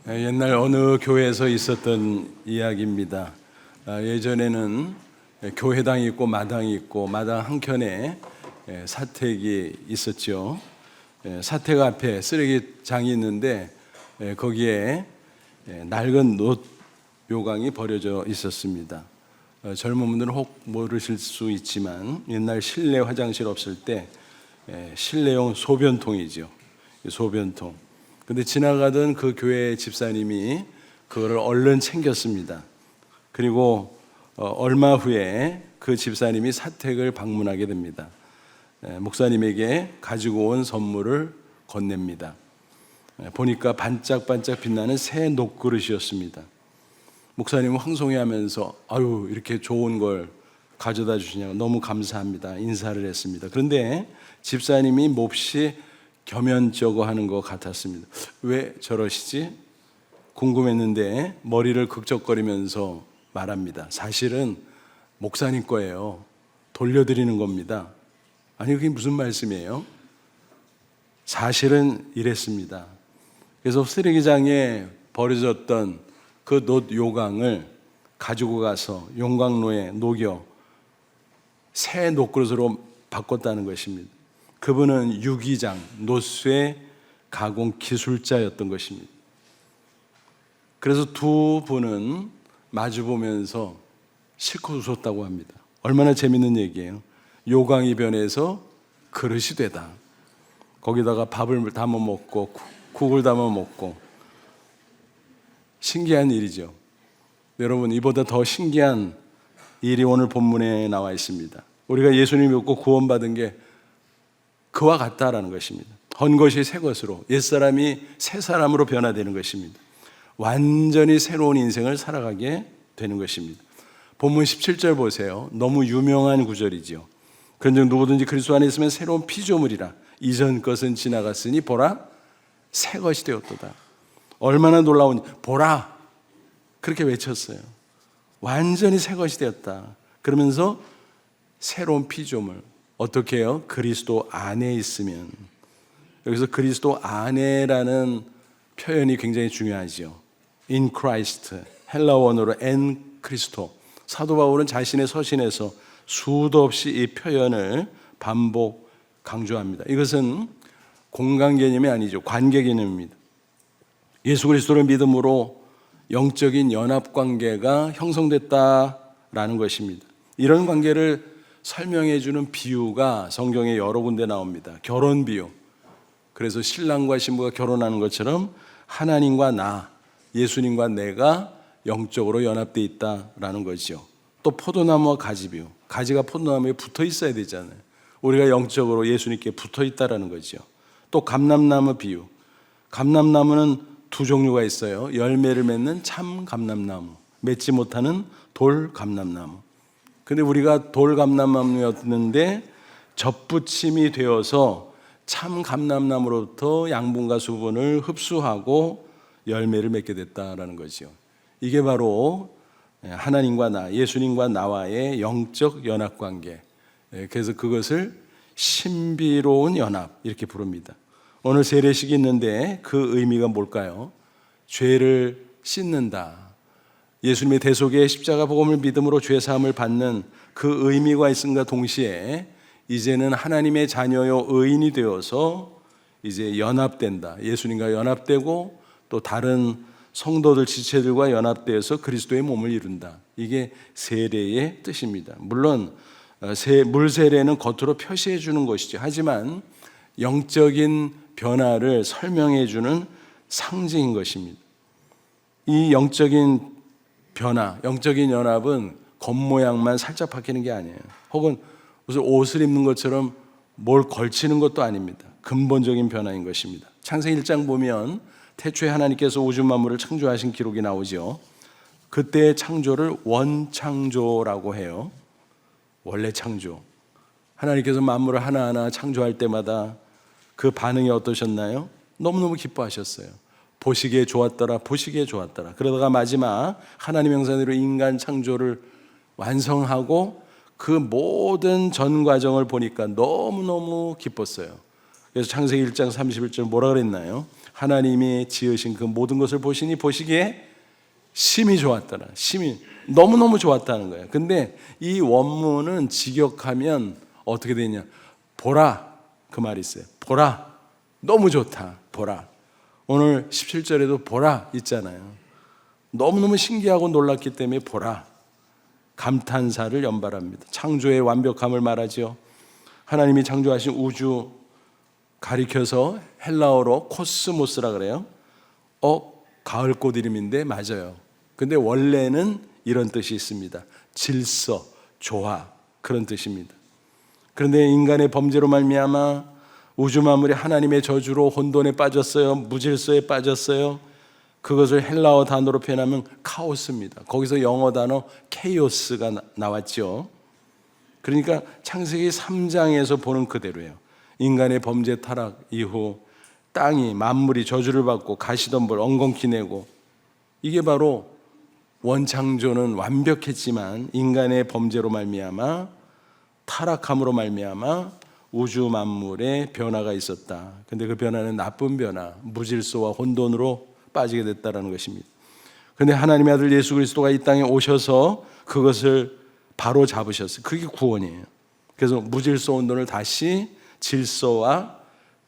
옛날 어느 교회에서 있었던 이야기입니다. 예전에는 교회당이 있고 마당이 있고 마당 한켠에 사택이 있었죠. 사택 앞에 쓰레기장이 있는데 거기에 낡은 놋 요강이 버려져 있었습니다. 젊은 분들은 혹 모르실 수 있지만 옛날 실내 화장실 없을 때 실내용 소변통이죠. 소변통. 근데 지나가던 그 교회 집사님이 그거를 얼른 챙겼습니다. 그리고 얼마 후에 그 집사님이 사택을 방문하게 됩니다. 목사님에게 가지고 온 선물을 건넵니다. 보니까 반짝반짝 빛나는 새 녹그릇이었습니다. 목사님은 황송해하면서 아유 이렇게 좋은 걸 가져다 주시냐고 너무 감사합니다 인사를 했습니다. 그런데 집사님이 몹시 겸연쩍어 하는 것 같았습니다. 왜 저러시지? 궁금했는데 머리를 극적거리면서 말합니다. 사실은 목사님 거예요. 돌려드리는 겁니다. 아니 그게 무슨 말씀이에요? 사실은 이랬습니다. 그래서 쓰레기장에 버려졌던 그 놋 요강을 가지고 가서 용광로에 녹여 새 녹그릇으로 바꿨다는 것입니다. 그분은 유기장, 놋쇠 가공 기술자였던 것입니다. 그래서 두 분은 마주보면서 실컷 웃었다고 합니다. 얼마나 재밌는 얘기예요. 요강이 변해서 그릇이 되다. 거기다가 밥을 담아 먹고 국을 담아 먹고 신기한 일이죠. 여러분 이보다 더 신기한 일이 오늘 본문에 나와 있습니다. 우리가 예수님 믿고 구원받은 게 그와 같다라는 것입니다. 헌 것이 새 것으로 옛사람이 새 사람으로 변화되는 것입니다. 완전히 새로운 인생을 살아가게 되는 것입니다. 본문 17절 보세요. 너무 유명한 구절이죠. 그런즉 누구든지 그리스도 안에 있으면 새로운 피조물이라 이전 것은 지나갔으니 보라 새 것이 되었도다. 얼마나 놀라운지 보라 그렇게 외쳤어요. 완전히 새 것이 되었다. 그러면서 새로운 피조물 어떻게 해요? 그리스도 안에 있으면. 여기서 그리스도 안에라는 표현이 굉장히 중요하죠. In Christ, 헬라 원어로 en Christo. 사도 바울은 자신의 서신에서 수도 없이 이 표현을 반복 강조합니다. 이것은 공간 개념이 아니죠. 관계 개념입니다. 예수 그리스도를 믿음으로 영적인 연합 관계가 형성됐다라는 것입니다. 이런 관계를 설명해 주는 비유가 성경에 여러 군데 나옵니다. 결혼 비유. 그래서 신랑과 신부가 결혼하는 것처럼 하나님과 나, 예수님과 내가 영적으로 연합되어 있다라는 거죠. 또 포도나무와 가지 비유. 가지가 포도나무에 붙어 있어야 되잖아요. 우리가 영적으로 예수님께 붙어 있다라는 거죠. 또 감람나무 비유. 감람나무는 두 종류가 있어요. 열매를 맺는 참 감람나무, 맺지 못하는 돌 감람나무. 근데 우리가 돌 감람나무였는데 접붙임이 되어서 참 감람나무로부터 양분과 수분을 흡수하고 열매를 맺게 됐다라는 거죠. 이게 바로 하나님과 나, 예수님과 나와의 영적 연합 관계. 그래서 그것을 신비로운 연합 이렇게 부릅니다. 오늘 세례식이 있는데 그 의미가 뭘까요? 죄를 씻는다. 예수님의 대속의 십자가 복음을 믿음으로 죄 사함을 받는 그 의미가 있음과 동시에 이제는 하나님의 자녀요 의인이 되어서 이제 연합된다. 예수님과 연합되고 또 다른 성도들 지체들과 연합되어서 그리스도의 몸을 이룬다. 이게 세례의 뜻입니다. 물론 물 세례는 겉으로 표시해 주는 것이죠. 하지만 영적인 변화를 설명해 주는 상징인 것입니다. 이 영적인 변화, 영적인 연합은 겉모양만 살짝 바뀌는 게 아니에요. 혹은 무슨 옷을 입는 것처럼 뭘 걸치는 것도 아닙니다. 근본적인 변화인 것입니다. 창세기 1장 보면 태초에 하나님께서 우주 만물을 창조하신 기록이 나오죠. 그때의 창조를 원창조라고 해요. 원래 창조. 하나님께서 만물을 하나하나 창조할 때마다 그 반응이 어떠셨나요? 너무너무 기뻐하셨어요. 보시기에 좋았더라, 보시기에 좋았더라. 그러다가 마지막 하나님 형상대로 인간 창조를 완성하고 그 모든 전 과정을 보니까 너무너무 기뻤어요. 그래서 창세기 1장 31절 뭐라 그랬나요? 하나님이 지으신 그 모든 것을 보시니 보시기에 심히 좋았더라. 심히 너무너무 좋았다는 거예요. 근데 이 원문은 직역하면 어떻게 되냐? 보라, 그 말이 있어요. 보라, 너무 좋다. 보라. 오늘 17절에도 보라 있잖아요. 너무너무 신기하고 놀랐기 때문에 보라, 감탄사를 연발합니다. 창조의 완벽함을 말하죠. 하나님이 창조하신 우주 가리켜서 헬라어로 코스모스라 그래요. 가을꽃 이름인데 맞아요. 근데 원래는 이런 뜻이 있습니다. 질서, 조화, 그런 뜻입니다. 그런데 인간의 범죄로 말미암아 우주 만물이 하나님의 저주로 혼돈에 빠졌어요. 무질서에 빠졌어요. 그것을 헬라어 단어로 표현하면 카오스입니다. 거기서 영어 단어 케이오스가 나왔죠. 그러니까 창세기 3장에서 보는 그대로예요. 인간의 범죄 타락 이후 땅이 만물이 저주를 받고 가시덤불 엉겅퀴 내고, 이게 바로 원창조는 완벽했지만 인간의 범죄로 말미암아 타락함으로 말미암아 우주 만물에 변화가 있었다. 근데 그 변화는 나쁜 변화, 무질서와 혼돈으로 빠지게 됐다는 것입니다. 그런데 하나님의 아들 예수 그리스도가 이 땅에 오셔서 그것을 바로 잡으셨어요. 그게 구원이에요. 그래서 무질서 혼돈을 다시 질서와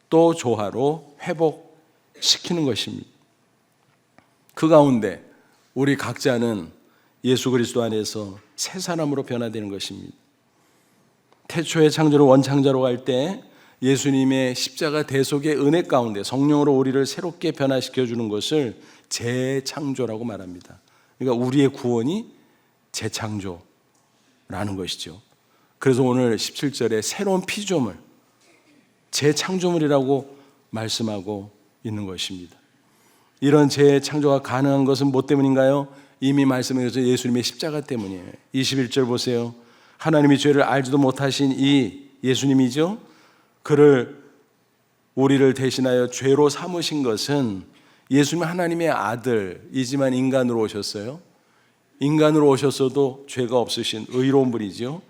또 조화로 회복시키는 것입니다. 그 가운데 우리 각자는 예수 그리스도 안에서 새 사람으로 변화되는 것입니다. 태초의 창조를 원창자로 갈 때 예수님의 십자가 대속의 은혜 가운데 성령으로 우리를 새롭게 변화시켜 주는 것을 재창조라고 말합니다. 그러니까 우리의 구원이 재창조라는 것이죠. 그래서 오늘 17절에 새로운 피조물, 재창조물이라고 말씀하고 있는 것입니다. 이런 재창조가 가능한 것은 뭐 때문인가요? 이미 말씀해 주신 예수님의 십자가 때문이에요. 21절 보세요. 하나님이 죄를 알지도 못하신 이 예수님이죠. 그를 우리를 대신하여 죄로 삼으신 것은 예수님은 하나님의 아들이지만 인간으로 오셨어요. 인간으로 오셨어도 죄가 없으신 의로운 분이죠.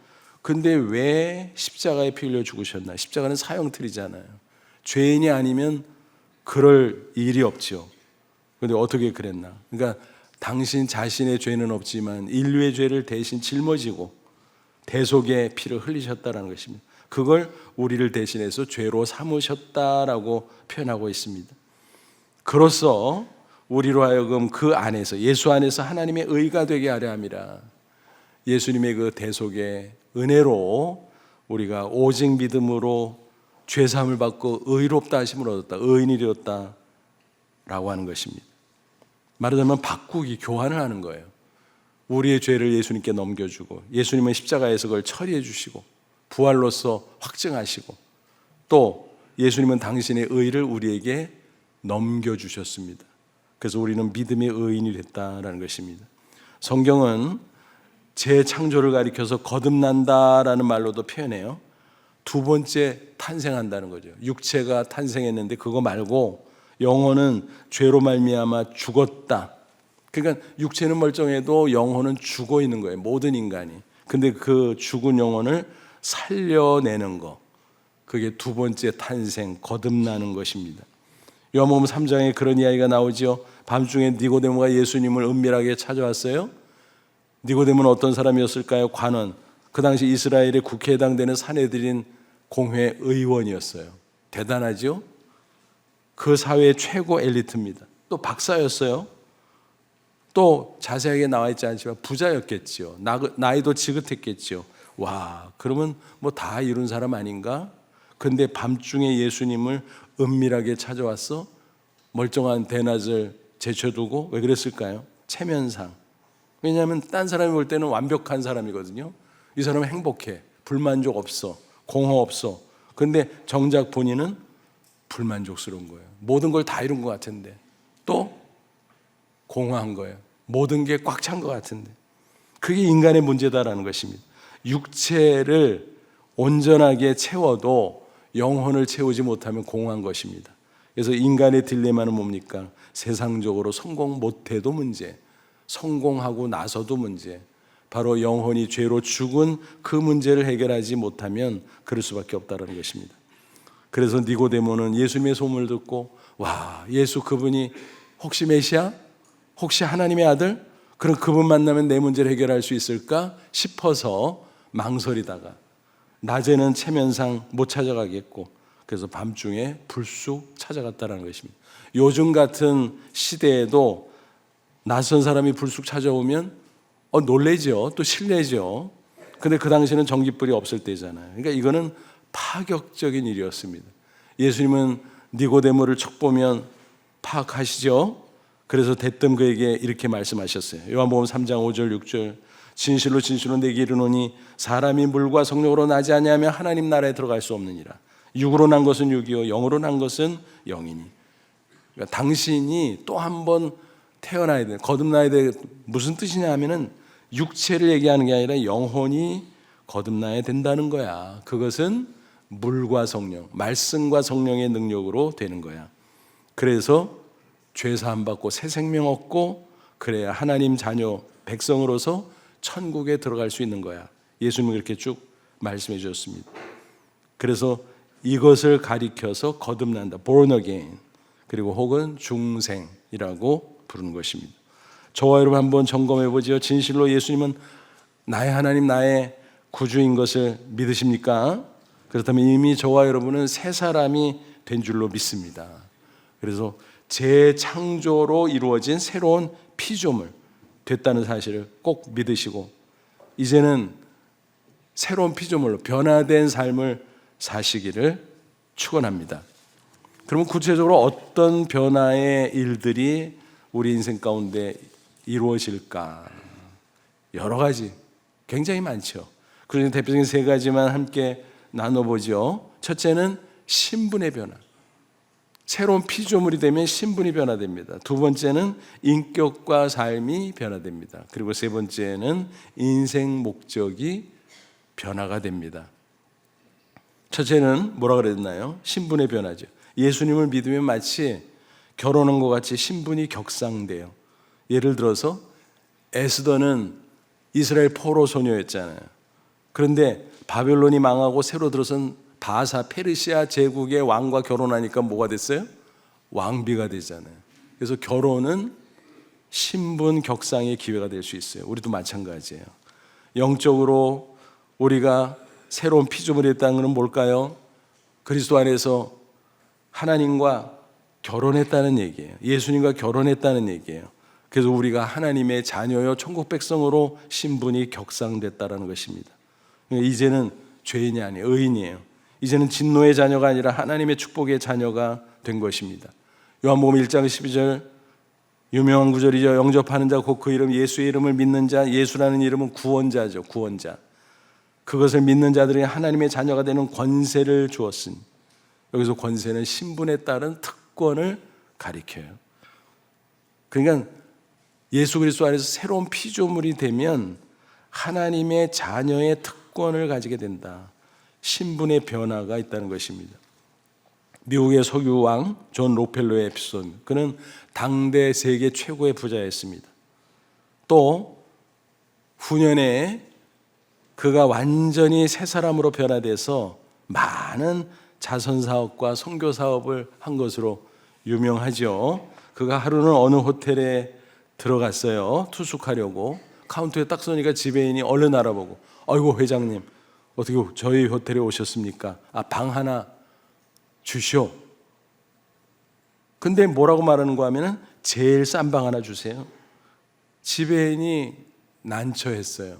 근데 왜 십자가에 피 흘려 죽으셨나? 십자가는 사형틀이잖아요. 죄인이 아니면 그럴 일이 없죠. 그런데 어떻게 그랬나? 그러니까 당신 자신의 죄는 없지만 인류의 죄를 대신 짊어지고 대속의 피를 흘리셨다는 것입니다. 그걸 우리를 대신해서 죄로 삼으셨다라고 표현하고 있습니다. 그로써 우리로 하여금 그 안에서, 예수 안에서 하나님의 의가 되게 하려 함이라. 예수님의 그 대속의 은혜로 우리가 오직 믿음으로 죄사함을 받고 의롭다 하심을 얻었다, 의인이 되었다 라고 하는 것입니다. 말하자면 바꾸기, 교환을 하는 거예요. 우리의 죄를 예수님께 넘겨주고 예수님은 십자가에서 그걸 처리해 주시고 부활로서 확증하시고 또 예수님은 당신의 의를 우리에게 넘겨주셨습니다. 그래서 우리는 믿음의 의인이 됐다라는 것입니다. 성경은 재창조를 가리켜서 거듭난다라는 말로도 표현해요. 두 번째 탄생한다는 거죠. 육체가 탄생했는데 그거 말고 영혼은 죄로 말미암아 죽었다. 그러니까 육체는 멀쩡해도 영혼은 죽어 있는 거예요. 모든 인간이. 근데 그 죽은 영혼을 살려내는 거, 그게 두 번째 탄생, 거듭나는 것입니다. 요한복음 3장에 그런 이야기가 나오죠. 밤중에 니고데모가 예수님을 은밀하게 찾아왔어요. 니고데모는 어떤 사람이었을까요? 관원. 그 당시 이스라엘의 국회에 해당되는 산헤드린 공회 의원이었어요. 대단하죠? 그 사회의 최고 엘리트입니다. 또 박사였어요. 또 자세하게 나와 있지 않지만 부자였겠죠. 나이도 지긋했겠죠. 와, 그러면 뭐 다 이룬 사람 아닌가? 근데 밤중에 예수님을 은밀하게 찾아왔어? 멀쩡한 대낮을 제쳐두고. 왜 그랬을까요? 체면상. 왜냐하면 딴 사람이 볼 때는 완벽한 사람이거든요. 이 사람은 행복해, 불만족 없어, 공허 없어. 근데 정작 본인은 불만족스러운 거예요. 모든 걸 다 이룬 것 같은데 또 공허한 거예요. 모든 게 꽉 찬 것 같은데. 그게 인간의 문제다라는 것입니다. 육체를 온전하게 채워도 영혼을 채우지 못하면 공허한 것입니다. 그래서 인간의 딜레마는 뭡니까? 세상적으로 성공 못해도 문제, 성공하고 나서도 문제. 바로 영혼이 죄로 죽은 그 문제를 해결하지 못하면 그럴 수밖에 없다는 것입니다. 그래서 니고데모는 예수님의 소문을 듣고 와, 예수 그분이 혹시 메시아? 혹시 하나님의 아들? 그럼 그분 만나면 내 문제를 해결할 수 있을까 싶어서 망설이다가 낮에는 체면상 못 찾아가겠고 그래서 밤중에 불쑥 찾아갔다는 것입니다. 요즘 같은 시대에도 낯선 사람이 불쑥 찾아오면 놀래죠. 또 실례죠. 근데 그 당시에는 전깃불이 없을 때잖아요. 그러니까 이거는 파격적인 일이었습니다. 예수님은 니고데모를 척 보면 파악하시죠. 그래서 대뜸 그에게 이렇게 말씀하셨어요. 요한복음 3장 5절 6절 진실로 진실로 내게 이르노니 사람이 물과 성령으로 나지 아니하면 하나님 나라에 들어갈 수 없느니라. 육으로 난 것은 육이요 영으로 난 것은 영이니. 그러니까 당신이 또 한 번 태어나야 돼. 거듭나야 돼. 무슨 뜻이냐 하면은 육체를 얘기하는 게 아니라 영혼이 거듭나야 된다는 거야. 그것은 물과 성령, 말씀과 성령의 능력으로 되는 거야. 그래서 죄 사함 받고 새 생명 얻고 그래야 하나님 자녀 백성으로서 천국에 들어갈 수 있는 거야. 예수님은 그렇게 쭉 말씀해 주셨습니다. 그래서 이것을 가리켜서 거듭난다, born again, 그리고 혹은 중생이라고 부르는 것입니다. 저와 여러분 한번 점검해 보죠. 진실로 예수님은 나의 하나님, 나의 구주인 것을 믿으십니까? 그렇다면 이미 저와 여러분은 새 사람이 된 줄로 믿습니다. 그래서 재창조로 이루어진 새로운 피조물 됐다는 사실을 꼭 믿으시고 이제는 새로운 피조물로 변화된 삶을 사시기를 축원합니다. 그러면 구체적으로 어떤 변화의 일들이 우리 인생 가운데 이루어질까? 여러 가지, 굉장히 많죠. 그중에 대표적인 세 가지만 함께 나눠보죠. 첫째는 신분의 변화. 새로운 피조물이 되면 신분이 변화됩니다. 두 번째는 인격과 삶이 변화됩니다. 그리고 세 번째는 인생 목적이 변화가 됩니다. 첫째는 뭐라 그랬나요? 신분의 변화죠. 예수님을 믿으면 마치 결혼한 것 같이 신분이 격상돼요. 예를 들어서 에스더는 이스라엘 포로 소녀였잖아요. 그런데 바벨론이 망하고 새로 들어선 바사 페르시아 제국의 왕과 결혼하니까 뭐가 됐어요? 왕비가 되잖아요. 그래서 결혼은 신분 격상의 기회가 될 수 있어요. 우리도 마찬가지예요. 영적으로 우리가 새로운 피조물이 됐다는 것은 뭘까요? 그리스도 안에서 하나님과 결혼했다는 얘기예요. 예수님과 결혼했다는 얘기예요. 그래서 우리가 하나님의 자녀요 천국 백성으로 신분이 격상됐다는 것입니다. 이제는 죄인이 아니에요. 의인이에요. 이제는 진노의 자녀가 아니라 하나님의 축복의 자녀가 된 것입니다. 요한복음 1장 12절 유명한 구절이죠. 영접하는 자 곧 그 이름 예수의 이름을 믿는 자, 예수라는 이름은 구원자죠. 구원자. 그것을 믿는 자들이 하나님의 자녀가 되는 권세를 주었으니 여기서 권세는 신분에 따른 특권을 가리켜요. 그러니까 예수 그리스도 안에서 새로운 피조물이 되면 하나님의 자녀의 특권을 가지게 된다. 신분의 변화가 있다는 것입니다. 미국의 석유왕 존 록펠러의 에피소드. 그는 당대 세계 최고의 부자였습니다. 또 후년에 그가 완전히 새 사람으로 변화돼서 많은 자선사업과 선교사업을 한 것으로 유명하죠. 그가 하루는 어느 호텔에 들어갔어요. 투숙하려고. 카운터에 딱 서니까 지배인이 얼른 알아보고 아이고 회장님 어떻게 저희 호텔에 오셨습니까? 방 하나 주시오. 근데 뭐라고 말하는 거 하면은 제일 싼 방 하나 주세요. 지배인이 난처했어요.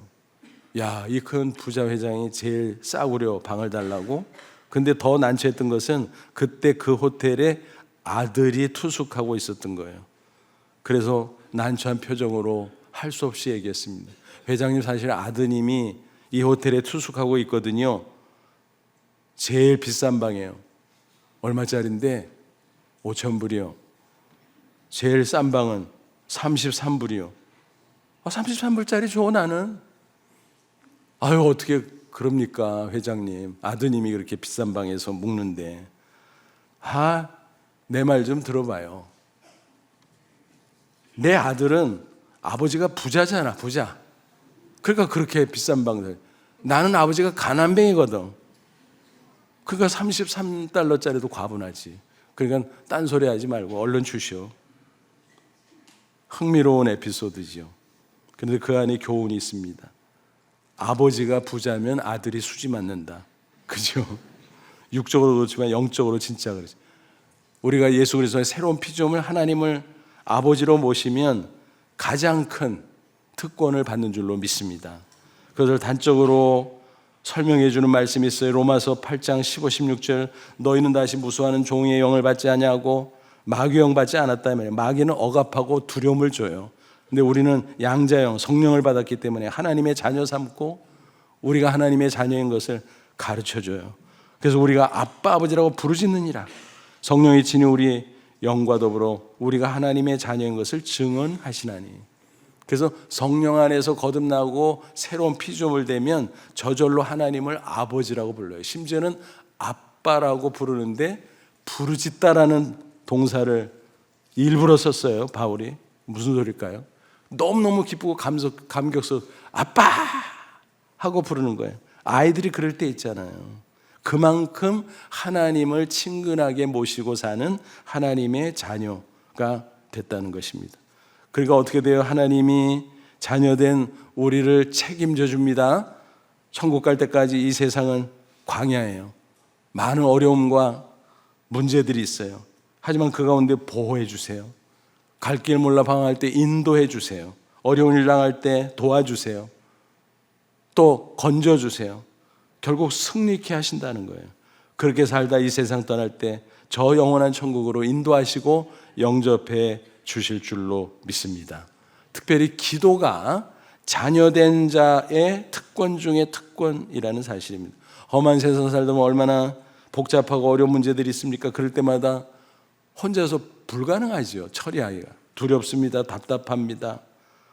야, 이 큰 부자 회장이 제일 싸구려 방을 달라고? 근데 더 난처했던 것은 그때 그 호텔에 아들이 투숙하고 있었던 거예요. 그래서 난처한 표정으로 할 수 없이 얘기했습니다. 회장님 사실 아드님이 이 호텔에 투숙하고 있거든요. 제일 비싼 방이에요. 얼마짜린데? 5,000불이요. 제일 싼 방은 33불이요. 33불짜리 줘 나는. 아유 어떻게 그럽니까 회장님. 아드님이 그렇게 비싼 방에서 묵는데. 내 말 좀 들어봐요. 내 아들은 아버지가 부자잖아. 부자. 그러니까 그렇게 비싼 방들. 나는 아버지가 가난뱅이거든. 그러니까 33달러짜리도 과분하지. 그러니까 딴소리 하지 말고 얼른 주시오. 흥미로운 에피소드지요. 그런데 그 안에 교훈이 있습니다. 아버지가 부자면 아들이 수지 맞는다. 그죠? 육적으로 그렇지만 영적으로 진짜 그렇죠. 우리가 예수 그리스도의 새로운 피조물 하나님을 아버지로 모시면 가장 큰 특권을 받는 줄로 믿습니다. 그것을 단적으로 설명해 주는 말씀이 있어요. 로마서 8장 15, 16절 너희는 다시 무수하는 종의 영을 받지 아니하고 마귀의 영 받지 않았다 말이에요. 마귀는 억압하고 두려움을 줘요. 근데 우리는 양자영 성령을 받았기 때문에 하나님의 자녀 삼고 우리가 하나님의 자녀인 것을 가르쳐줘요. 그래서 우리가 아빠 아버지라고 부르짖느니라. 성령이 친히 우리 영과 더불어 우리가 하나님의 자녀인 것을 증언하시나니. 그래서 성령 안에서 거듭나고 새로운 피조물 되면 저절로 하나님을 아버지라고 불러요. 심지어는 아빠라고 부르는데 부르짖다라는 동사를 일부러 썼어요. 바울이. 무슨 소리일까요? 너무너무 기쁘고 감격스러워 아빠 하고 부르는 거예요. 아이들이 그럴 때 있잖아요. 그만큼 하나님을 친근하게 모시고 사는 하나님의 자녀가 됐다는 것입니다. 그러니까 어떻게 돼요? 하나님이 자녀된 우리를 책임져 줍니다. 천국 갈 때까지 이 세상은 광야예요. 많은 어려움과 문제들이 있어요. 하지만 그 가운데 보호해 주세요. 갈 길 몰라 방황할 때 인도해 주세요. 어려운 일 당할 때 도와주세요. 또 건져주세요. 결국 승리케 하신다는 거예요. 그렇게 살다 이 세상 떠날 때 저 영원한 천국으로 인도하시고 영접해 주실 줄로 믿습니다. 특별히 기도가 자녀된 자의 특권 중의 특권이라는 사실입니다. 험한 세상 살다 보면 얼마나 복잡하고 어려운 문제들이 있습니까? 그럴 때마다 혼자서 불가능하죠. 처리하기가. 두렵습니다. 답답합니다.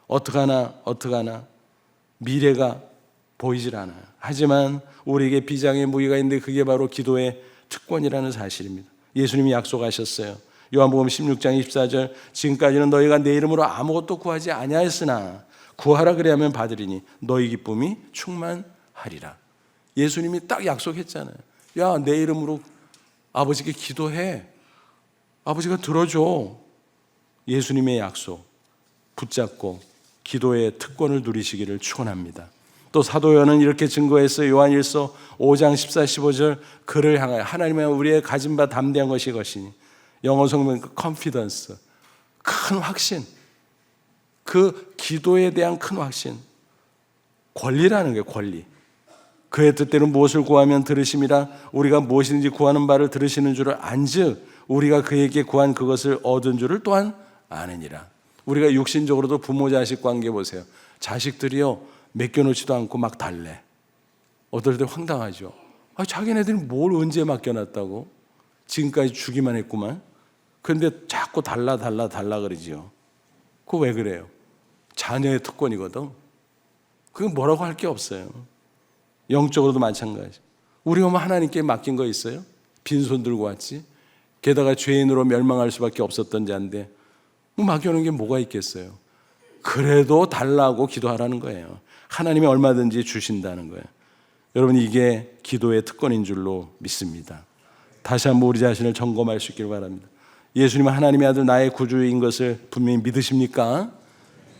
어떡하나 미래가 보이질 않아요. 하지만 우리에게 비장의 무기가 있는데 그게 바로 기도의 특권이라는 사실입니다. 예수님이 약속하셨어요. 요한복음 16장 24절 지금까지는 너희가 내 이름으로 아무것도 구하지 아니하였으나 구하라 그리하면 받으리니 너희 기쁨이 충만하리라. 예수님이 딱 약속했잖아요. 야, 내 이름으로 아버지께 기도해. 아버지가 들어줘. 예수님의 약속 붙잡고 기도의 특권을 누리시기를 축원합니다. 또 사도 요한은 이렇게 증거했어요. 요한일서 5장 14, 15절 그를 향하여 하나님은 우리의 가진 바 담대한 것이 것이니 영어 성경 confidence 큰 확신 그 기도에 대한 큰 확신 권리라는 거예요. 권리. 그의 뜻대로 무엇을 구하면 들으심이라 우리가 무엇이든지 구하는 바를 들으시는 줄을 안즉 우리가 그에게 구한 그것을 얻은 줄을 또한 아느니라. 우리가 육신적으로도 부모 자식 관계 보세요. 자식들이요 맡겨놓지도 않고 막 달래. 어떨 때 황당하죠. 자기네들이 뭘 언제 맡겨놨다고 지금까지 주기만 했구만. 그런데 자꾸 달라 그러지요. 그거 왜 그래요? 자녀의 특권이거든. 그건 뭐라고 할 게 없어요. 영적으로도 마찬가지. 우리가 뭐 하나님께 맡긴 거 있어요? 빈손 들고 왔지. 게다가 죄인으로 멸망할 수밖에 없었던 자인데 뭐 맡겨놓은 게 뭐가 있겠어요? 그래도 달라고 기도하라는 거예요. 하나님이 얼마든지 주신다는 거예요. 여러분 이게 기도의 특권인 줄로 믿습니다. 다시 한번 우리 자신을 점검할 수 있기를 바랍니다. 예수님은 하나님의 아들 나의 구주인 것을 분명히 믿으십니까?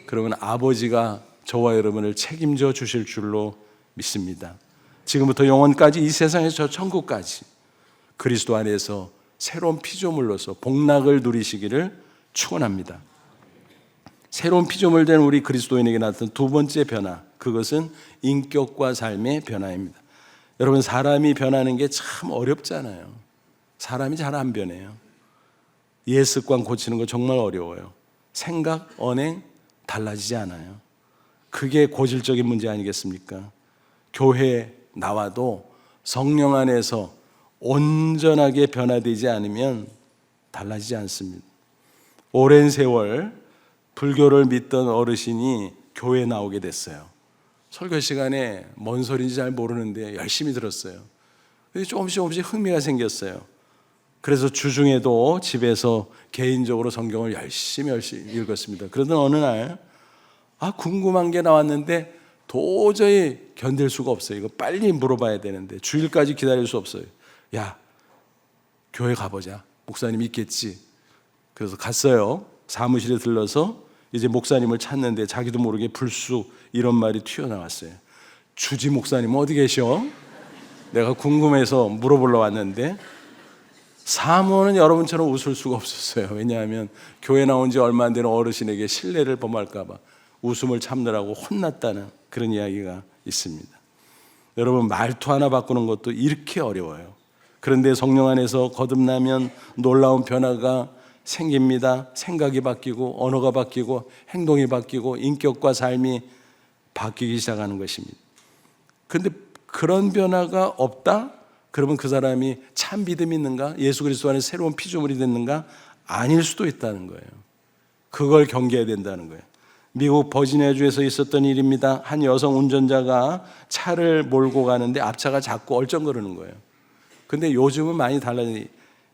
그러면 아버지가 저와 여러분을 책임져 주실 줄로 믿습니다. 지금부터 영원까지 이 세상에서 저 천국까지 그리스도 안에서 새로운 피조물로서 복락을 누리시기를 축원합니다. 새로운 피조물 된 우리 그리스도인에게 나타난 두 번째 변화, 그것은 인격과 삶의 변화입니다. 여러분 사람이 변하는 게 참 어렵잖아요. 사람이 잘 안 변해요. 옛 습관 고치는 거 정말 어려워요. 생각, 언행 달라지지 않아요. 그게 고질적인 문제 아니겠습니까? 교회에 나와도 성령 안에서 온전하게 변화되지 않으면 달라지지 않습니다. 오랜 세월 불교를 믿던 어르신이 교회에 나오게 됐어요. 설교 시간에 뭔 소리인지 잘 모르는데 열심히 들었어요. 조금씩 흥미가 생겼어요. 그래서 주중에도 집에서 개인적으로 성경을 열심히 읽었습니다. 그러던 어느 날 궁금한 게 나왔는데 도저히 견딜 수가 없어요. 이거 빨리 물어봐야 되는데 주일까지 기다릴 수 없어요. 야, 교회 가보자. 목사님 있겠지. 그래서 갔어요. 사무실에 들러서 이제 목사님을 찾는데 자기도 모르게 불쑥 이런 말이 튀어나왔어요. 주지 목사님 어디 계셔? 내가 궁금해서 물어보러 왔는데 사모는 여러분처럼 웃을 수가 없었어요. 왜냐하면 교회 나온 지 얼마 안 되는 어르신에게 신뢰를 범할까 봐 웃음을 참느라고 혼났다는 그런 이야기가 있습니다. 여러분, 말투 하나 바꾸는 것도 이렇게 어려워요. 그런데 성령 안에서 거듭나면 놀라운 변화가 생깁니다. 생각이 바뀌고 언어가 바뀌고 행동이 바뀌고 인격과 삶이 바뀌기 시작하는 것입니다. 그런데 그런 변화가 없다? 그러면 그 사람이 참 믿음이 있는가? 예수 그리스도 안에 새로운 피조물이 됐는가? 아닐 수도 있다는 거예요. 그걸 경계해야 된다는 거예요. 미국 버지니아주에서 있었던 일입니다. 한 여성 운전자가 차를 몰고 가는데 앞차가 자꾸 얼쩡거리는 거예요. 근데 요즘은 많이 달라졌어요.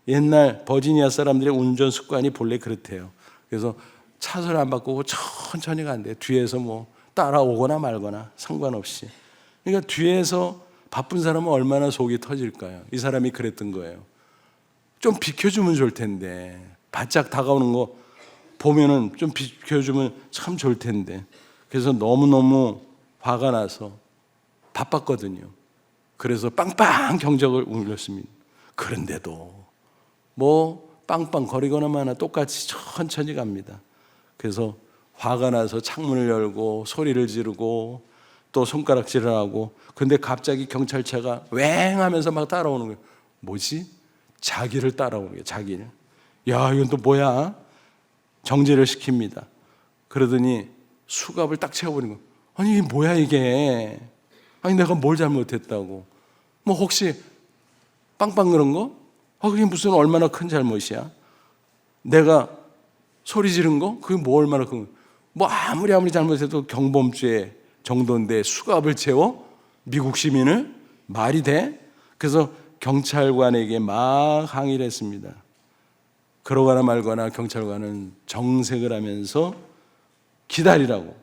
옛날 버지니아 사람들의 운전 습관이 본래 그렇대요. 그래서 차선을 안 바꾸고 천천히 간대. 뒤에서 뭐 따라오거나 말거나 상관없이. 그러니까 뒤에서 바쁜 사람은 얼마나 속이 터질까요? 이 사람이 그랬던 거예요. 좀 비켜주면 좋을 텐데, 바짝 다가오는 거 보면은 좀 비켜주면 참 좋을 텐데. 그래서 너무너무 화가 나서 바빴거든요. 그래서 빵빵 경적을 울렸습니다. 그런데도 뭐 빵빵 거리거나 마나 똑같이 천천히 갑니다. 그래서 화가 나서 창문을 열고 소리를 지르고 또 손가락질을 하고, 근데 갑자기 경찰차가 웽 하면서 막 따라오는 거예요. 뭐지? 자기를 따라오는 거예요. 자기를. 야, 이건 또 뭐야? 정지를 시킵니다. 그러더니 수갑을 딱 채워버린 거예요. 아니 이게 뭐야 이게? 아니 내가 뭘 잘못했다고? 뭐 혹시 빵빵 그런 거? 그게 무슨 얼마나 큰 잘못이야? 내가 소리 지른 거? 그게 뭐 얼마나 큰 거? 뭐 아무리 잘못해도 경범죄 정도인데 수갑을 채워? 미국 시민을? 말이 돼? 그래서 경찰관에게 막 항의를 했습니다. 그러거나 말거나 경찰관은 정색을 하면서 기다리라고,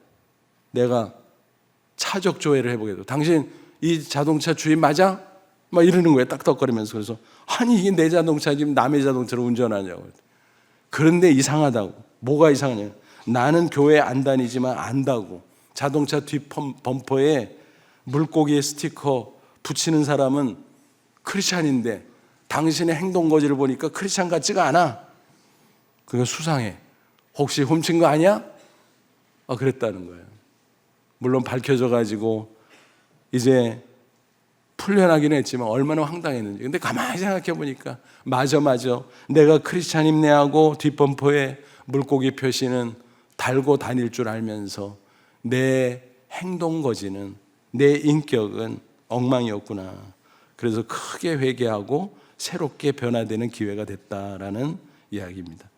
내가 차적 조회를 해보겠다고. 당신 이 자동차 주인 맞아? 막 이러는 거예요. 딱딱거리면서. 그래서 아니 이게 내 자동차 지금 남의 자동차로 운전하냐고. 그런데 이상하다고. 뭐가 이상하냐? 나는 교회 안 다니지만 안다고. 자동차 뒷 범퍼에 물고기 스티커 붙이는 사람은 크리스찬인데 당신의 행동 거지를 보니까 크리스찬 같지가 않아. 그거 수상해. 혹시 훔친 거 아니야? 그랬다는 거예요. 물론 밝혀져 가지고 이제 풀려나기는 했지만 얼마나 황당했는지. 근데 가만히 생각해 보니까 맞아. 내가 크리스찬임네 하고 뒷범퍼에 물고기 표시는 달고 다닐 줄 알면서 내 행동 거지는, 내 인격은 엉망이었구나. 그래서 크게 회개하고 새롭게 변화되는 기회가 됐다라는 이야기입니다.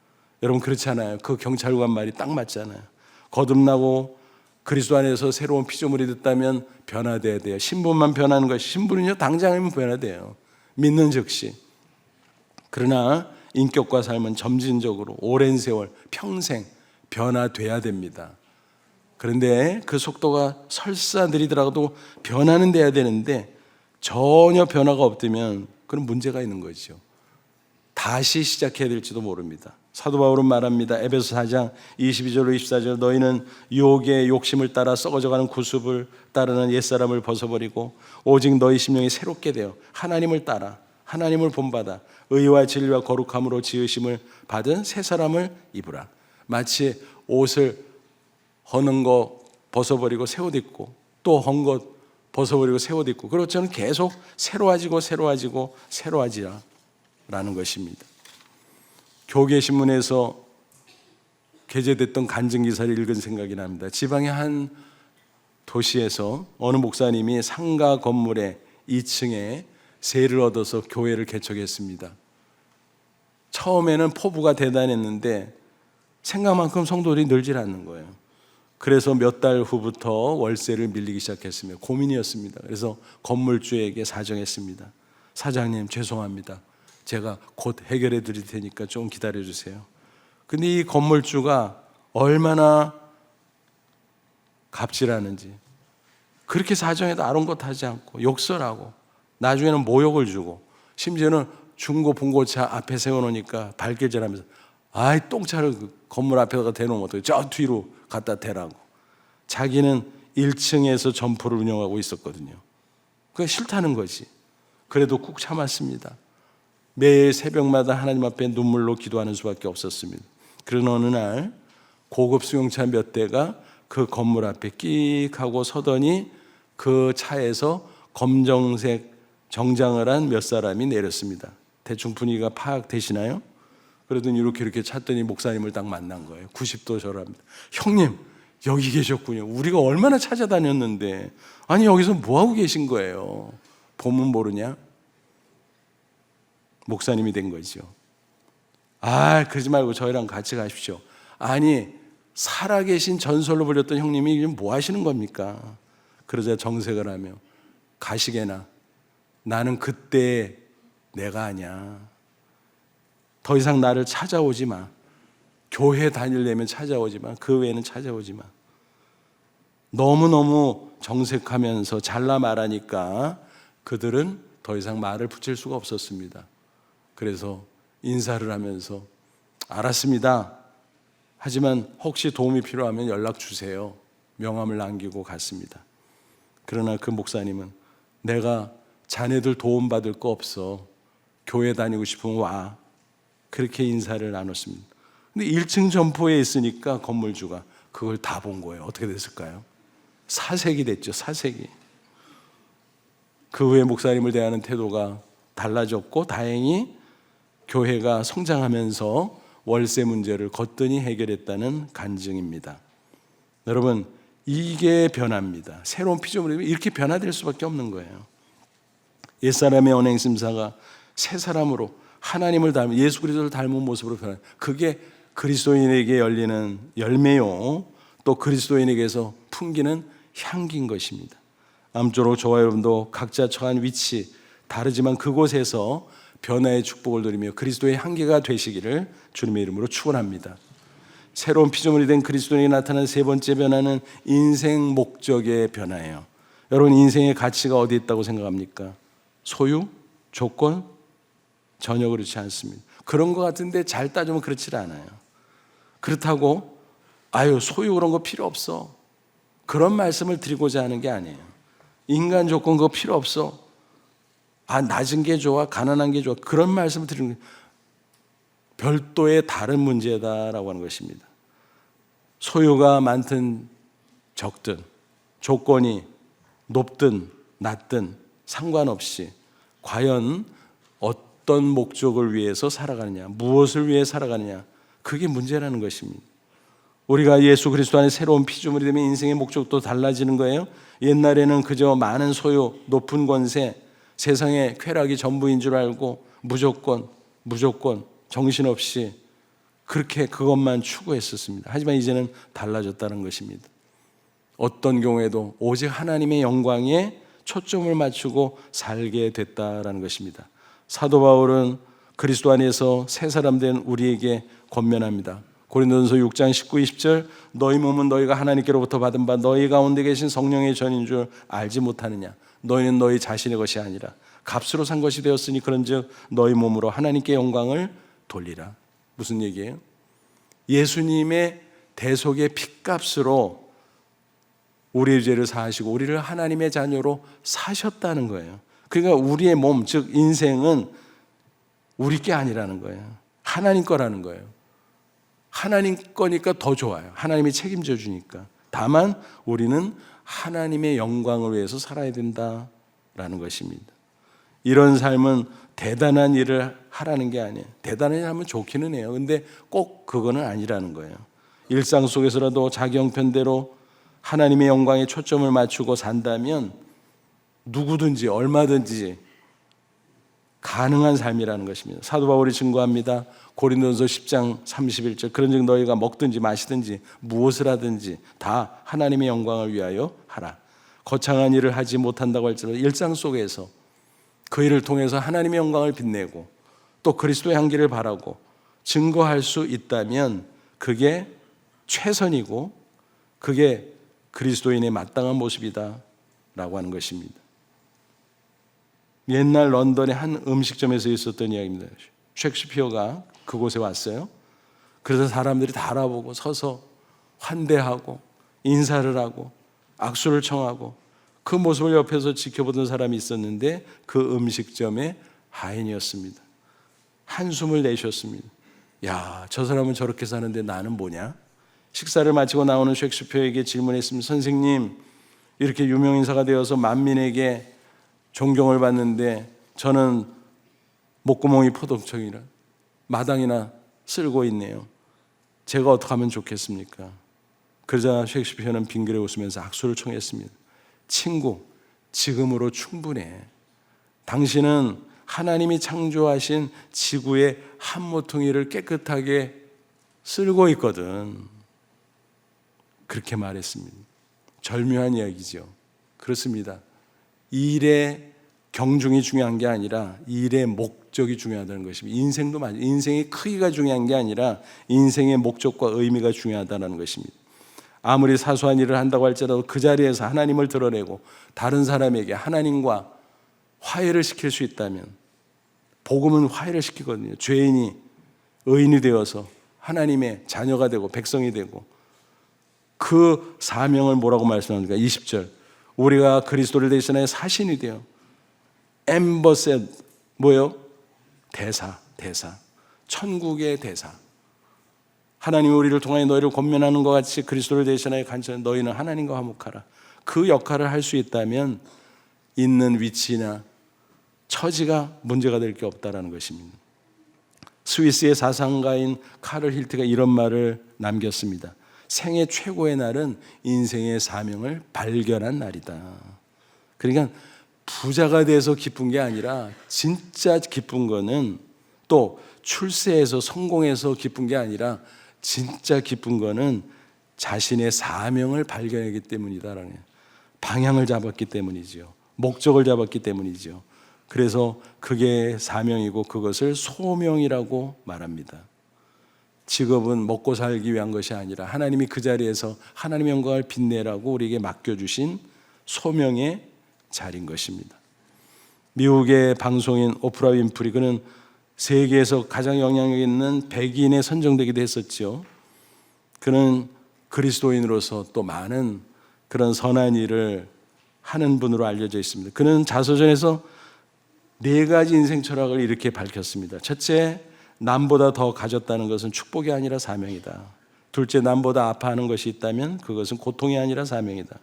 여러분 그렇지 않아요? 그 경찰관 말이 딱 맞잖아요. 거듭나고 그리스도 안에서 새로운 피조물이 됐다면 변화돼야 돼요. 신분만 변하는 것이, 신분은요 당장이면 변화돼요. 믿는 즉시. 그러나 인격과 삶은 점진적으로 오랜 세월, 평생 변화돼야 됩니다. 그런데 그 속도가 설사 느리더라도 변화는 돼야 되는데 전혀 변화가 없다면 그런 문제가 있는 거죠. 다시 시작해야 될지도 모릅니다. 사도 바울은 말합니다. 에베소 4장 22절로 24절, 너희는 유혹의 욕심을 따라 썩어져가는 구습을 따르는 옛사람을 벗어버리고 오직 너희 심령이 새롭게 되어 하나님을 따라, 하나님을 본받아 의와 진리와 거룩함으로 지으심을 받은 새 사람을 입으라. 마치 옷을 허는 거 벗어버리고 새 옷 입고 또 헌 것 벗어버리고 새 옷 입고, 그렇죠. 계속 새로워지고 새로워지라 라는 것입니다. 교계신문에서 게재됐던 간증기사를 읽은 생각이 납니다. 지방의 한 도시에서 어느 목사님이 상가 건물의 2층에 세를 얻어서 교회를 개척했습니다. 처음에는 포부가 대단했는데 생각만큼 성도들이 늘질 않는 거예요. 그래서 몇 달 후부터 월세를 밀리기 시작했습니다. 고민이었습니다. 그래서 건물주에게 사정했습니다. 사장님 죄송합니다. 제가 곧 해결해 드릴 테니까 좀 기다려 주세요. 근데 이 건물주가 얼마나 갑질하는지, 그렇게 사정해도 아랑곳하지 않고 욕설하고 나중에는 모욕을 주고 심지어는 중고 봉고차 앞에 세워놓으니까 발길질하면서 아이 똥차를 그 건물 앞에다가 대놓으면 어떡해, 저 뒤로 갖다 대라고. 자기는 1층에서 점포를 운영하고 있었거든요. 그게 싫다는 거지. 그래도 꾹 참았습니다. 매일 새벽마다 하나님 앞에 눈물로 기도하는 수밖에 없었습니다. 그런 어느 날 고급 승용차 몇 대가 그 건물 앞에 끽 하고 서더니 그 차에서 검정색 정장을 한 몇 사람이 내렸습니다. 대충 분위기가 파악되시나요? 그러더니 이렇게 찾더니 목사님을 딱 만난 거예요. 90도 절합니다. 형님, 여기 계셨군요. 우리가 얼마나 찾아다녔는데 아니 여기서 뭐하고 계신 거예요? 보면 모르냐? 목사님이 된 거죠. 아, 그러지 말고 저희랑 같이 가십시오. 아니, 살아계신 전설로 불렸던 형님이 지금 뭐 하시는 겁니까? 그러자 정색을 하며 가시게나, 나는 그때 내가 아니야. 더 이상 나를 찾아오지 마. 교회 다니려면 찾아오지 마. 그 외에는 찾아오지 마. 너무너무 정색하면서 잘라 말하니까 그들은 더 이상 말을 붙일 수가 없었습니다. 그래서 인사를 하면서 알았습니다. 하지만 혹시 도움이 필요하면 연락 주세요. 명함을 남기고 갔습니다. 그러나 그 목사님은 내가 자네들 도움받을 거 없어. 교회 다니고 싶으면 와. 그렇게 인사를 나눴습니다. 근데 1층 점포에 있으니까 건물주가 그걸 다 본 거예요. 어떻게 됐을까요? 사색이 됐죠. 사색이. 그 후에 목사님을 대하는 태도가 달라졌고 다행히 교회가 성장하면서 월세 문제를 거뜬히 해결했다는 간증입니다. 여러분, 이게 변화입니다. 새로운 피조물이 이렇게 변화될 수밖에 없는 거예요. 옛사람의 언행심사가 새 사람으로 하나님을 닮은 예수 그리스도를 닮은 모습으로 변화해요. 그게 그리스도인에게 열리는 열매요, 또 그리스도인에게서 풍기는 향기인 것입니다. 아무쪼록 저와 여러분도 각자 처한 위치 다르지만 그곳에서 변화의 축복을 누리며 그리스도의 향기가 되시기를 주님의 이름으로 축원합니다. 새로운 피조물이 된 그리스도인에게 나타나는 세 번째 변화는 인생 목적의 변화예요. 여러분, 인생의 가치가 어디 있다고 생각합니까? 소유? 조건? 전혀 그렇지 않습니다. 그런 것 같은데 잘 따지면 그렇지 않아요. 그렇다고 소유 그런 거 필요 없어, 그런 말씀을 드리고자 하는 게 아니에요. 인간 조건 그거 필요 없어, 낮은 게 좋아, 가난한 게 좋아, 그런 말씀을 드리는 거예요. 별도의 다른 문제다라고 하는 것입니다. 소유가 많든 적든, 조건이 높든 낮든 상관없이 과연 어떤 목적을 위해서 살아가느냐, 무엇을 위해 살아가느냐, 그게 문제라는 것입니다. 우리가 예수 그리스도 안에 새로운 피조물이 되면 인생의 목적도 달라지는 거예요. 옛날에는 그저 많은 소유, 높은 권세, 세상의 쾌락이 전부인 줄 알고 무조건 정신없이 그렇게 그것만 추구했었습니다. 하지만 이제는 달라졌다는 것입니다. 어떤 경우에도 오직 하나님의 영광에 초점을 맞추고 살게 됐다라는 것입니다. 사도 바울은 그리스도 안에서 새 사람 된 우리에게 권면합니다. 고린도전서 6장 19, 20절, 너희 몸은 너희가 하나님께로부터 받은 바 너희 가운데 계신 성령의 전인 줄 알지 못하느냐. 너희는 너희 자신의 것이 아니라 값으로 산 것이 되었으니 그런즉 너희 몸으로 하나님께 영광을 돌리라. 무슨 얘기예요? 예수님의 대속의 핏값으로 우리의 죄를 사하시고 우리를 하나님의 자녀로 사셨다는 거예요. 그러니까 우리의 몸, 즉 인생은 우리 게 아니라는 거예요. 하나님 거라는 거예요. 하나님 거니까 더 좋아요. 하나님이 책임져 주니까. 다만 우리는 하나님의 영광을 위해서 살아야 된다라는 것입니다. 이런 삶은 대단한 일을 하라는 게 아니에요. 대단한 일 하면 좋기는 해요. 근데 꼭 그거는 아니라는 거예요. 일상 속에서라도 자기 형편대로 하나님의 영광에 초점을 맞추고 산다면 누구든지 얼마든지 가능한 삶이라는 것입니다. 사도 바울이 증거합니다. 고린도전서 10장 31절, 그런즉 너희가 먹든지 마시든지 무엇을 하든지 다 하나님의 영광을 위하여 하라. 거창한 일을 하지 못한다고 할지라도 일상 속에서 그 일을 통해서 하나님의 영광을 빛내고 또 그리스도의 향기를 바라고 증거할 수 있다면 그게 최선이고 그게 그리스도인의 마땅한 모습이다 라고 하는 것입니다. 옛날 런던의 한 음식점에서 있었던 이야기입니다. 셰익스피어가 그곳에 왔어요. 그래서 사람들이 다 알아보고 서서 환대하고 인사를 하고 악수를 청하고 그 모습을 옆에서 지켜보던 사람이 있었는데 그 음식점의 하인이었습니다. 한숨을 내셨습니다. 야, 저 사람은 저렇게 사는데 나는 뭐냐? 식사를 마치고 나오는 셰익스피어에게 질문했습니다. 선생님, 이렇게 유명 인사가 되어서 만민에게 존경을 받는데 저는 목구멍이 포동청이라 마당이나 쓸고 있네요. 제가 어떻게 하면 좋겠습니까? 그러자 셰익스피어는 빙그레 웃으면서 악수를 청했습니다. 친구, 지금으로 충분해. 당신은 하나님이 창조하신 지구의 한 모퉁이를 깨끗하게 쓸고 있거든. 그렇게 말했습니다. 절묘한 이야기죠. 그렇습니다. 일의 경중이 중요한 게 아니라 일의 목적이 중요하다는 것입니다. 인생도 맞아요. 인생의 크기가 중요한 게 아니라 인생의 목적과 의미가 중요하다는 것입니다. 아무리 사소한 일을 한다고 할지라도 그 자리에서 하나님을 드러내고 다른 사람에게 하나님과 화해를 시킬 수 있다면, 복음은 화해를 시키거든요. 죄인이 의인이 되어서 하나님의 자녀가 되고 백성이 되고, 그 사명을 뭐라고 말씀합니까? 20절, 우리가 그리스도를 대신하여 사신이 되어 엠버셋, 뭐요? 대사, 천국의 대사. 하나님이 우리를 통하여 너희를 권면하는 것 같이 그리스도를 대신하여 간청하여 너희는 하나님과 화목하라. 그 역할을 할 수 있다면 있는 위치나 처지가 문제가 될 게 없다라는 것입니다. 스위스의 사상가인 카를 힐트가 이런 말을 남겼습니다. 생애 최고의 날은 인생의 사명을 발견한 날이다. 그러니까 부자가 돼서 기쁜 게 아니라 진짜 기쁜 거는, 또 출세해서 성공해서 기쁜 게 아니라 진짜 기쁜 거는 자신의 사명을 발견하기 때문이다라는, 방향을 잡았기 때문이죠. 목적을 잡았기 때문이죠. 그래서 그게 사명이고 그것을 소명이라고 말합니다. 직업은 먹고 살기 위한 것이 아니라 하나님이 그 자리에서 하나님의 영광을 빛내라고 우리에게 맡겨주신 소명의 자리인 것입니다. 미국의 방송인 오프라 윈프리, 그는 세계에서 가장 영향력 있는 백인에 선정되기도 했었죠. 그는 그리스도인으로서 또 많은 그런 선한 일을 하는 분으로 알려져 있습니다. 그는 자서전에서 4가지 인생 철학을 이렇게 밝혔습니다. 첫째, 남보다 더 가졌다는 것은 축복이 아니라 사명이다. 둘째, 남보다 아파하는 것이 있다면 그것은 고통이 아니라 사명이다.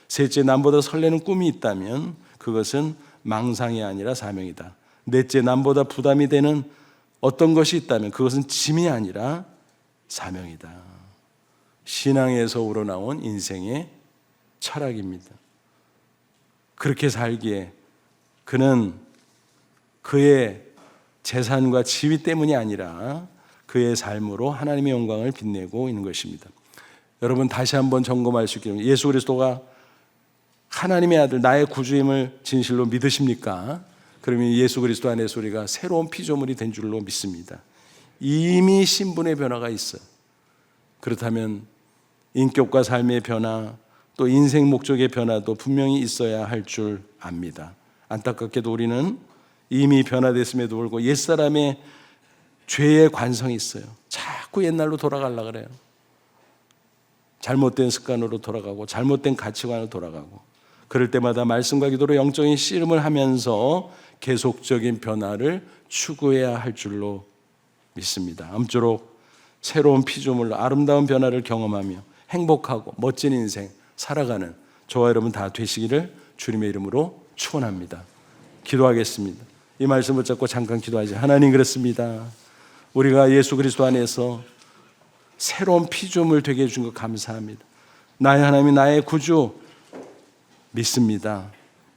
셋째, 남보다 설레는 꿈이 있다면 그것은 망상이 아니라 사명이다. 넷째, 남보다 부담이 되는 어떤 것이 있다면 그것은 짐이 아니라 사명이다. 신앙에서 우러나온 인생의 철학입니다. 그렇게 살기에 그는 그의 재산과 지위 때문이 아니라 그의 삶으로 하나님의 영광을 빛내고 있는 것입니다. 여러분, 다시 한번 점검할 수 있기를, 예수 그리스도가 하나님의 아들, 나의 구주임을 진실로 믿으십니까? 그러면 예수 그리스도 안에서 우리가 새로운 피조물이 된 줄로 믿습니다. 이미 신분의 변화가 있어요. 그렇다면 인격과 삶의 변화, 또 인생 목적의 변화도 분명히 있어야 할 줄 압니다. 안타깝게도 우리는 이미 변화됐음에도 불구하고 옛사람의 죄의 관성이 있어요. 자꾸 옛날로 돌아가려고 그래요. 잘못된 습관으로 돌아가고 잘못된 가치관으로 돌아가고, 그럴 때마다 말씀과 기도로 영적인 씨름을 하면서 계속적인 변화를 추구해야 할 줄로 믿습니다. 아무쪼록 새로운 피조물로 아름다운 변화를 경험하며 행복하고 멋진 인생 살아가는 저와 여러분 다 되시기를 주님의 이름으로 축원합니다. 기도하겠습니다. 이 말씀 붙잡고 잠깐 기도하지. 하나님, 그렇습니다. 우리가 예수 그리스도 안에서 새로운 피조물 되게 해준 것 감사합니다. 나의 하나님이 나의 구주 믿습니다.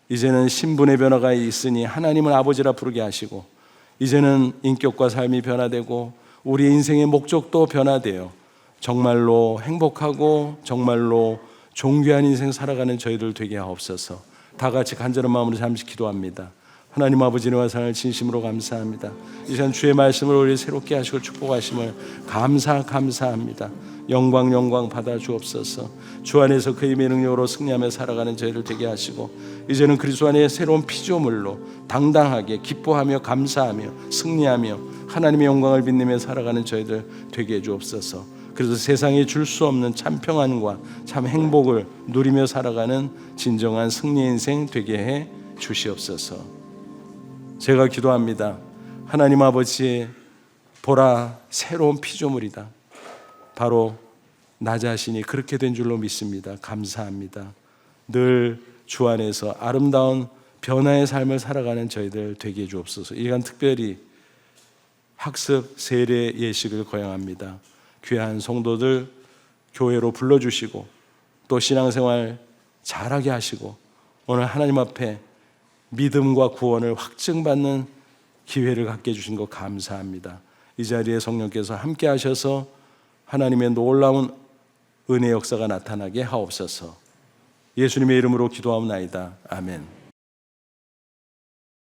이제는 신분의 변화가 있으니 하나님을 아버지라 부르게 하시고, 이제는 인격과 삶이 변화되고 우리 인생의 목적도 변화되어 정말로 행복하고 정말로 존귀한 인생 살아가는 저희들 되게 하옵소서. 다 같이 간절한 마음으로 잠시 기도합니다. 하나님 아버지와 사랑을 진심으로 감사합니다. 이 시간 주의 말씀을 우리 새롭게 하시고 축복하심을 감사합니다. 영광 받아 주옵소서. 주 안에서 그 힘의 능력으로 승리하며 살아가는 저희를 되게 하시고, 이제는 그리스도 안에 새로운 피조물로 당당하게 기뻐하며 감사하며 승리하며 하나님의 영광을 빛내며 살아가는 저희들 되게 해 주옵소서. 그래서 세상에 줄 수 없는 참 평안과 참 행복을 누리며 살아가는 진정한 승리 인생 되게 해 주시옵소서. 제가 기도합니다. 하나님 아버지, 보라, 새로운 피조물이다. 바로 나 자신이 그렇게 된 줄로 믿습니다. 감사합니다. 늘 주 안에서 아름다운 변화의 삶을 살아가는 저희들 되게 해 주옵소서. 이 시간 특별히 학습 세례 예식을 거행합니다. 귀한 성도들 교회로 불러주시고 또 신앙생활 잘하게 하시고 오늘 하나님 앞에 믿음과 구원을 확증받는 기회를 갖게 해주신 것 감사합니다. 이 자리에 성령께서 함께 하셔서 하나님의 놀라운 은혜 역사가 나타나게 하옵소서. 예수님의 이름으로 기도하옵나이다. 아멘.